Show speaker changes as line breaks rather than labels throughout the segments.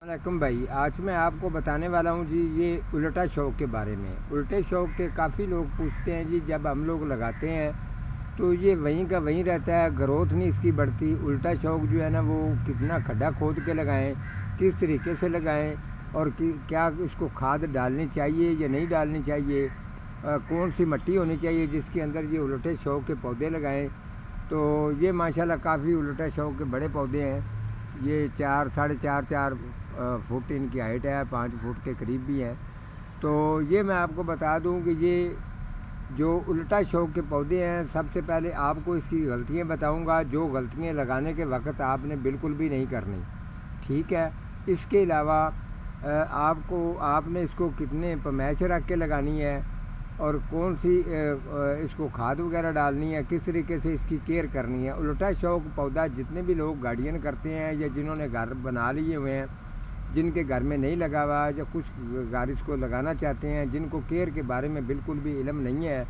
وعلیکم بھائی، آج میں آپ کو بتانے والا ہوں جی یہ الٹا شوق کے بارے میں۔ الٹے شوق کے کافی لوگ پوچھتے ہیں جی، جب ہم لوگ لگاتے ہیں تو یہ وہیں کا وہیں رہتا ہے، گروتھ نہیں اس کی بڑھتی۔ الٹا شوق جو ہے نا وہ کتنا کھڈا کھود کے لگائیں، کس طریقے سے لگائیں، اور کیا اس کو کھاد ڈالنی چاہیے یا نہیں ڈالنی چاہیے، کون سی مٹی ہونی چاہیے جس کے اندر یہ الٹے شوق کے پودے لگائیں۔ تو یہ ماشاءاللہ کافی الٹا شوق کے بڑے پودے ہیں، یہ 4 فٹ ان کی ہائٹ ہے، 5 فٹ کے قریب بھی ہیں۔ تو یہ میں آپ کو بتا دوں کہ یہ جو الٹا شوق کے پودے ہیں، سب سے پہلے آپ کو اس کی غلطیاں بتاؤں گا، جو غلطیاں لگانے کے وقت آپ نے بالکل بھی نہیں کرنی، ٹھیک ہے۔ اس کے علاوہ آپ نے اس کو کتنے پمیش رکھ کے لگانی ہے، اور کون سی اس کو کھاد وغیرہ ڈالنی ہے، کس طریقے سے اس کی کیئر کرنی ہے۔ الٹا شوق پودا جتنے بھی لوگ گارڈین کرتے ہیں یا جنہوں نے گھر بنا لیے ہوئے ہیں، جن کے گھر میں نہیں لگا ہوا یا کچھ گھر اس کو لگانا چاہتے ہیں، جن کو کیئر کے بارے میں بالکل بھی علم نہیں ہے،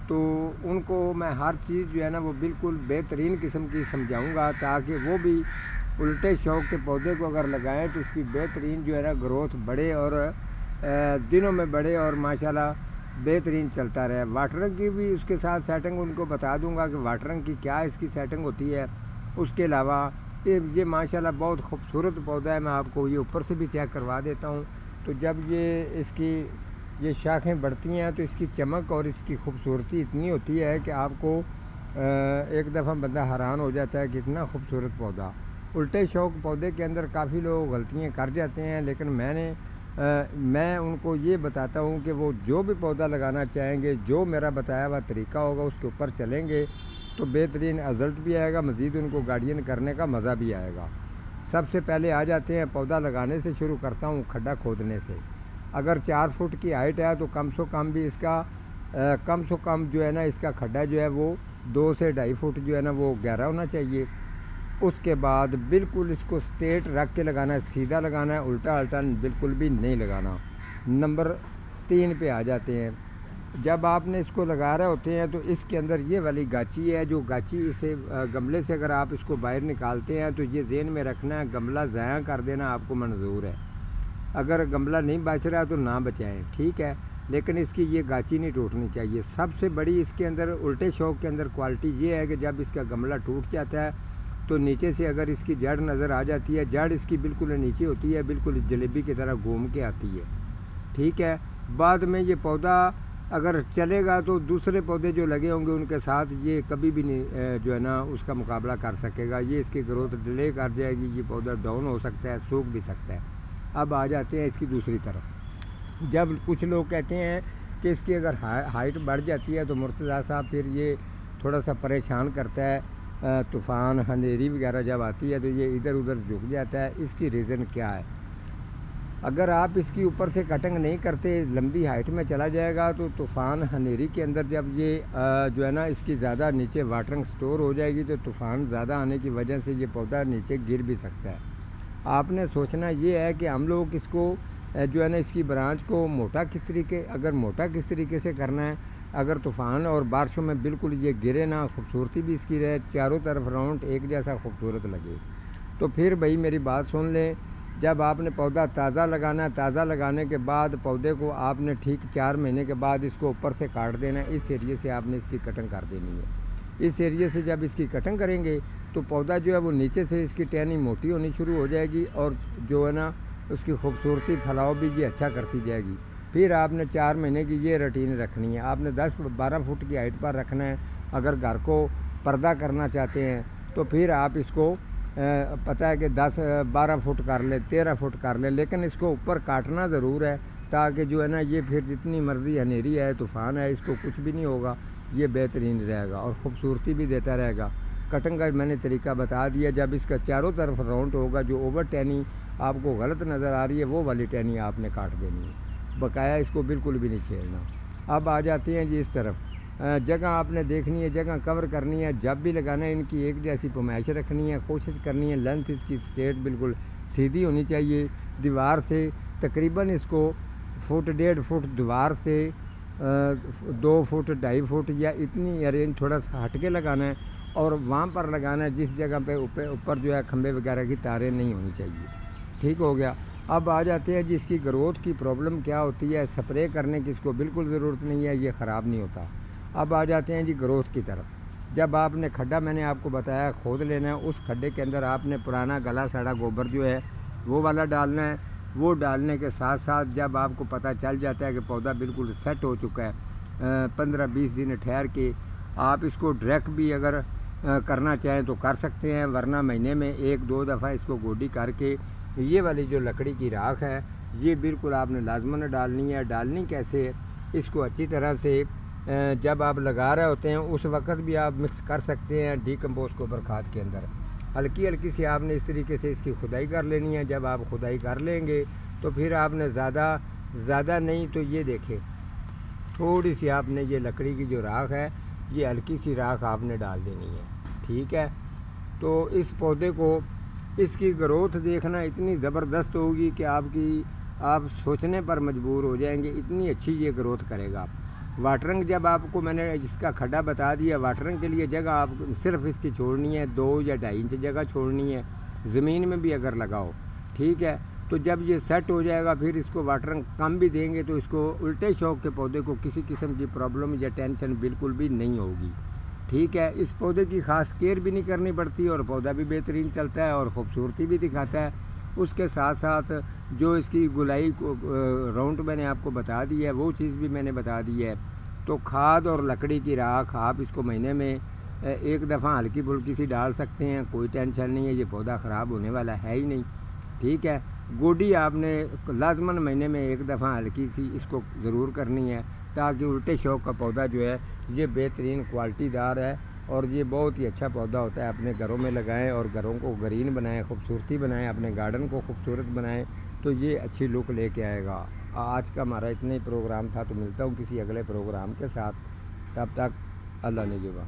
تو ان کو میں ہر چیز جو ہے نا وہ بالکل بہترین قسم کی سمجھاؤں گا، تاکہ وہ بھی الٹے شوق کے پودے کو اگر لگائیں تو اس کی بہترین جو ہے نا گروتھ بڑھے اور دنوں میں بڑھے اور ماشاءاللہ بہترین چلتا رہے۔ واٹرنگ کی بھی اس کے ساتھ سیٹنگ ان کو بتا دوں گا کہ واٹرنگ کی کیا اس کی سیٹنگ ہوتی ہے۔ اس کے علاوہ یہ ماشاءاللہ بہت خوبصورت پودا ہے، میں آپ کو یہ اوپر سے بھی چیک کروا دیتا ہوں۔ تو جب یہ شاخیں بڑھتی ہیں تو اس کی چمک اور اس کی خوبصورتی اتنی ہوتی ہے کہ آپ کو ایک دفعہ بندہ حیران ہو جاتا ہے کہ اتنا خوبصورت پودا۔ الٹے شوق پودے کے اندر کافی لوگ غلطیاں کر جاتے ہیں، لیکن میں ان کو یہ بتاتا ہوں کہ وہ جو بھی پودا لگانا چاہیں گے، جو میرا بتایا ہوا طریقہ ہوگا اس کے اوپر چلیں گے تو بہترین رزلٹ بھی آئے گا، مزید ان کو گارڈین کرنے کا مزہ بھی آئے گا۔ سب سے پہلے آ جاتے ہیں پودا لگانے سے، شروع کرتا ہوں کھڈا کھودنے سے۔ اگر 4 فٹ کی ہائٹ ہے تو کم سے کم بھی کم سے کم جو ہے نا اس کا کھڈا جو ہے وہ 2 سے 2.5 فٹ جو ہے نا وہ گہرا ہونا چاہیے۔ اس کے بعد بالکل اس کو سٹریٹ رکھ کے لگانا ہے، سیدھا لگانا ہے، الٹا بالکل بھی نہیں لگانا۔ نمبر 3 پہ آ جاتے ہیں۔ جب آپ نے اس کو لگا رہے ہوتے ہیں تو اس کے اندر یہ والی گاچی ہے، جو گاچی اسے گملے سے اگر آپ اس کو باہر نکالتے ہیں تو یہ ذہن میں رکھنا ہے، گملہ ضائع کر دینا آپ کو منظور ہے۔ اگر گملہ نہیں بچ رہا تو نہ بچائیں، ٹھیک ہے، لیکن اس کی یہ گاچی نہیں ٹوٹنی چاہیے۔ سب سے بڑی اس کے اندر الٹے شوق کے اندر کوالٹی یہ ہے کہ جب اس کا گملہ ٹوٹ جاتا ہے تو نیچے سے اگر اس کی جڑ نظر آ جاتی ہے، جڑ اس کی بالکل نیچے ہوتی ہے، بالکل جلیبی کی طرح گھوم کے آتی ہے، ٹھیک ہے۔ بعد میں یہ پودا اگر چلے گا تو دوسرے پودے جو لگے ہوں گے ان کے ساتھ یہ کبھی بھی نہیں جو ہے نا اس کا مقابلہ کر سکے گا، یہ اس کی گروتھ ڈیلے کر جائے گی، یہ پودا ڈاؤن ہو سکتا ہے، سوکھ بھی سکتا ہے۔ اب آ جاتے ہیں اس کی دوسری طرف۔ جب کچھ لوگ کہتے ہیں کہ اس کی اگر ہائٹ بڑھ جاتی ہے تو مرتضیٰ صاحب پھر یہ تھوڑا سا پریشان کرتا ہے، طوفان اندھیری وغیرہ جب آتی ہے تو یہ ادھر ادھر جھک جاتا ہے، اس کی ریزن کیا ہے؟ اگر آپ اس کی اوپر سے کٹنگ نہیں کرتے، لمبی ہائٹ میں چلا جائے گا تو طوفان اندھیری کے اندر جب یہ جو ہے نا اس کی زیادہ نیچے واٹرنگ سٹور ہو جائے گی تو طوفان زیادہ آنے کی وجہ سے یہ پودا نیچے گر بھی سکتا ہے۔ آپ نے سوچنا یہ ہے کہ ہم لوگ اس کو جو ہے نا اس کی برانچ کو موٹا کس طریقے سے کرنا ہے، اگر طوفان اور بارشوں میں بالکل یہ گرے نہ، خوبصورتی بھی اس کی رہے، چاروں طرف راؤنڈ ایک جیسا خوبصورت لگے، تو پھر بھائی میری بات سن لیں۔ جب آپ نے پودا تازہ لگانا ہے، تازہ لگانے کے بعد پودے کو آپ نے ٹھیک 4 مہینے کے بعد اس کو اوپر سے کاٹ دینا ہے، اس ایریے سے آپ نے اس کی کٹنگ کر دینی ہے۔ اس ایریے سے جب اس کی کٹنگ کریں گے تو پودا جو ہے وہ نیچے سے اس کی ٹہنی موٹی ہونی شروع ہو جائے گی اور جو ہے نا اس کی خوبصورتی پھیلاؤ بھی یہ اچھا کرتی جائے گی۔ پھر آپ نے 4 مہینے کی یہ روٹین رکھنی ہے، آپ نے 10-12 فٹ کی ہائٹ پر رکھنا ہے۔ اگر گھر کو پردہ کرنا چاہتے ہیں تو پھر آپ اس کو پتہ ہے کہ 10-12 فٹ کر لیں، 13 فٹ کر لیں، لیکن اس کو اوپر کاٹنا ضرور ہے تاکہ جو ہے نا یہ پھر جتنی مرضی اندھیری ہے، طوفان ہے، اس کو کچھ بھی نہیں ہوگا، یہ بہترین رہے گا اور خوبصورتی بھی دیتا رہے گا۔ کٹنگ کا میں نے طریقہ بتا دیا۔ جب اس کا چاروں طرف راؤنڈ ہوگا، جو اوور ٹہنی آپ کو غلط نظر آ رہی ہے وہ والی ٹہنی آپ نے کاٹ دینی ہے، بقایا اس کو بالکل بھی نہیں چھیڑنا۔ اب آ جاتے ہیں جی اس طرف۔ جگہ آپ نے دیکھنی ہے، جگہ کور کرنی ہے، جب بھی لگانا ہے ان کی ایک جیسی پمائش رکھنی ہے، کوشش کرنی ہے لینتھ اس کی سٹریٹ بالکل سیدھی ہونی چاہیے، دیوار سے تقریباً اس کو 1.5 فٹ دیوار سے 2 فٹ 2.5 فٹ یا اتنی ارینج تھوڑا سا ہٹ کے لگانا ہے، اور وہاں پر لگانا ہے جس جگہ پہ اوپر جو ہے کھمبے وغیرہ کی تاریں نہیں ہونی چاہیے، ٹھیک ہو گیا۔ اب آ جاتے ہیں جی اس کی گروتھ کی پرابلم کیا ہوتی ہے. سپرے کرنے کی اس کو بالکل ضرورت نہیں ہے, یہ خراب نہیں ہوتا. اب آ جاتے ہیں جی گروتھ کی طرف. جب آپ نے کھڈا میں نے آپ کو بتایا کھود لینا ہے, اس کھڈے کے اندر آپ نے پرانا گلا سڑا گوبر جو ہے وہ والا ڈالنا ہے. وہ ڈالنے کے ساتھ ساتھ جب آپ کو پتہ چل جاتا ہے کہ پودا بالکل سیٹ ہو چکا ہے, 15-20 دن ٹھہر کے آپ اس کو ڈریک بھی اگر کرنا چاہیں تو کر سکتے ہیں, ورنہ مہینے میں 1-2 دفعہ اس کو گوڈی کر کے یہ والی جو لکڑی کی راکھ ہے یہ بالکل آپ نے لازماً ڈالنی ہے. ڈالنی کیسے ہے, اس کو اچھی طرح سے جب آپ لگا رہے ہوتے ہیں اس وقت بھی آپ مکس کر سکتے ہیں ڈی کمپوز گوبر کھاد کے اندر. ہلکی ہلکی سی آپ نے اس طریقے سے اس کی کھدائی کر لینی ہے. جب آپ کھدائی کر لیں گے تو پھر آپ نے زیادہ نہیں تو یہ دیکھیں تھوڑی سی آپ نے یہ لکڑی کی جو راکھ ہے یہ ہلکی سی راکھ آپ نے ڈال دینی ہے. ٹھیک ہے, تو اس پودے کو اس کی گروتھ دیکھنا اتنی زبردست ہوگی کہ آپ سوچنے پر مجبور ہو جائیں گے, اتنی اچھی یہ گروتھ کرے گا. واٹرنگ جب آپ کو میں نے جس کا کھڈا بتا دیا, واٹرنگ کے لیے جگہ آپ صرف اس کی چھوڑنی ہے 2 یا 2.5 انچ جگہ چھوڑنی ہے, زمین میں بھی اگر لگاؤ. ٹھیک ہے, تو جب یہ سیٹ ہو جائے گا پھر اس کو واٹرنگ کم بھی دیں گے تو اس کو الٹے شوک کے پودے کو کسی قسم کی پرابلم یا ٹینشن بالکل بھی نہیں ہوگی. ٹھیک ہے, اس پودے کی خاص کیئر بھی نہیں کرنی پڑتی اور پودا بھی بہترین چلتا ہے اور خوبصورتی بھی دکھاتا ہے. اس کے ساتھ ساتھ جو اس کی گلائی راؤنڈ میں نے آپ کو بتا دی ہے وہ چیز بھی میں نے بتا دی ہے. تو کھاد اور لکڑی کی راکھ آپ اس کو مہینے میں 1 دفعہ ہلکی پھلکی سی ڈال سکتے ہیں, کوئی ٹینشن نہیں ہے, یہ پودا خراب ہونے والا ہے ہی نہیں. ٹھیک ہے, گوڈی آپ نے لازماً مہینے میں 1 دفعہ ہلکی سی اس کو ضرور کرنی ہے تاکہ الٹے شوک کا پودا جو ہے یہ بہترین کوالٹی دار ہے اور یہ بہت ہی اچھا پودا ہوتا ہے. اپنے گھروں میں لگائیں اور گھروں کو گرین بنائیں, خوبصورتی بنائیں, اپنے گارڈن کو خوبصورت بنائیں تو یہ اچھی لک لے کے آئے گا. آج کا ہمارا اتنا ہی پروگرام تھا, تو ملتا ہوں کسی اگلے پروگرام کے ساتھ. تب تک اللہ نگہباں.